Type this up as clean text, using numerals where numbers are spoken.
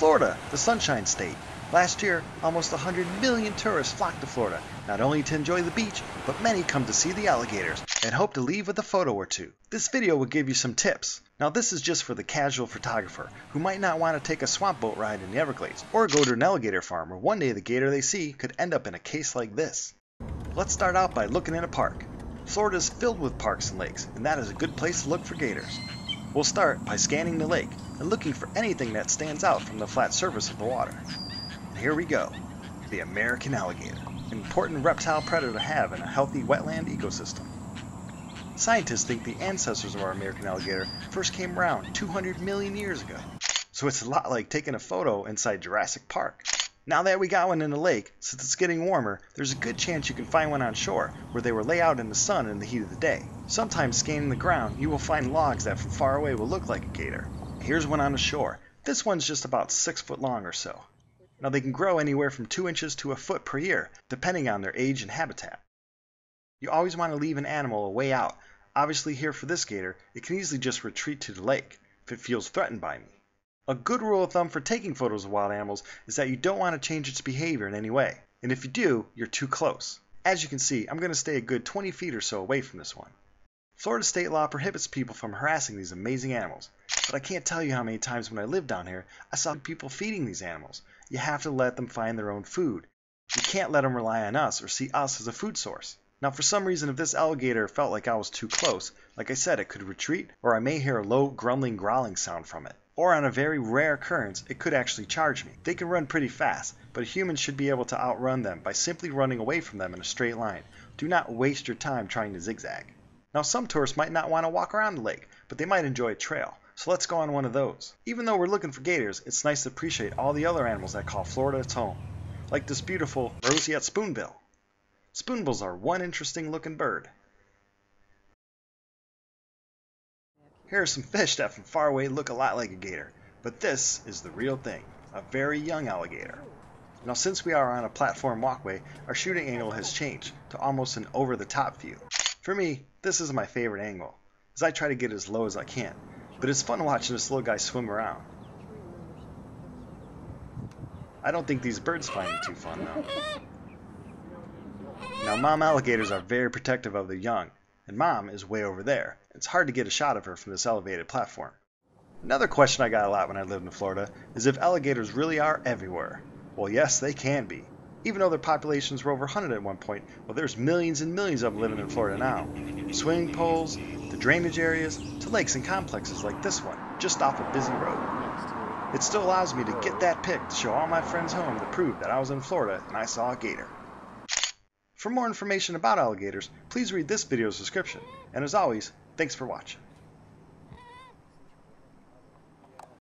Florida, the Sunshine State. Last year, almost 100 million tourists flocked to Florida, not only to enjoy the beach, but many come to see the alligators and hope to leave with a photo or two. This video will give you some tips. Now this is just for the casual photographer who might not want to take a swamp boat ride in the Everglades or go to an alligator farm where one day the gator they see could end up in a case like this. Let's start out by looking in a park. Florida is filled with parks and lakes, and that is a good place to look for gators. We'll start by scanning the lake and looking for anything that stands out from the flat surface of the water. And here we go, the American alligator, an important reptile predator to have in a healthy wetland ecosystem. Scientists think the ancestors of our American alligator first came around 200 million years ago, so it's a lot like taking a photo inside Jurassic Park. Now that we got one in the lake, since it's getting warmer, there's a good chance you can find one on shore where they were laid out in the sun in the heat of the day. Sometimes scanning the ground, you will find logs that from far away will look like a gator. Here's one on the shore. This one's just about 6 foot long or so. Now they can grow anywhere from 2 inches to a foot per year, depending on their age and habitat. You always want to leave an animal a way out. Obviously here for this gator, it can easily just retreat to the lake if it feels threatened by me. A good rule of thumb for taking photos of wild animals is that you don't want to change its behavior in any way. And if you do, you're too close. As you can see, I'm going to stay a good 20 feet or so away from this one. Florida state law prohibits people from harassing these amazing animals. But I can't tell you how many times when I lived down here, I saw people feeding these animals. You have to let them find their own food. You can't let them rely on us or see us as a food source. Now for some reason, if this alligator felt like I was too close, like I said, it could retreat, or I may hear a low grumbling growling sound from it. Or on a very rare occurrence, it could actually charge me. They can run pretty fast, but humans should be able to outrun them by simply running away from them in a straight line. Do not waste your time trying to zigzag. Now some tourists might not want to walk around the lake, but they might enjoy a trail. So let's go on one of those. Even though we're looking for gators, it's nice to appreciate all the other animals that call Florida its home. Like this beautiful roseate spoonbill. Spoonbills are one interesting looking bird. Here are some fish that from far away look a lot like a gator, but this is the real thing, a very young alligator. Now since we are on a platform walkway, our shooting angle has changed to almost an over-the-top view. For me, this is my favorite angle, as I try to get as low as I can, but it's fun watching this little guy swim around. I don't think these birds find it too fun though. Now mom alligators are very protective of their young, and mom is way over there. It's hard to get a shot of her from this elevated platform. Another question I got a lot when I lived in Florida is if alligators really are everywhere. Well, yes, they can be. Even though their populations were over 100 at one point, well, there's millions and millions of them living in Florida now. Swimming pools, to drainage areas, to lakes and complexes like this one, just off a busy road. It still allows me to get that pic to show all my friends home to prove that I was in Florida and I saw a gator. For more information about alligators, please read this video's description. And as always, thanks for watching.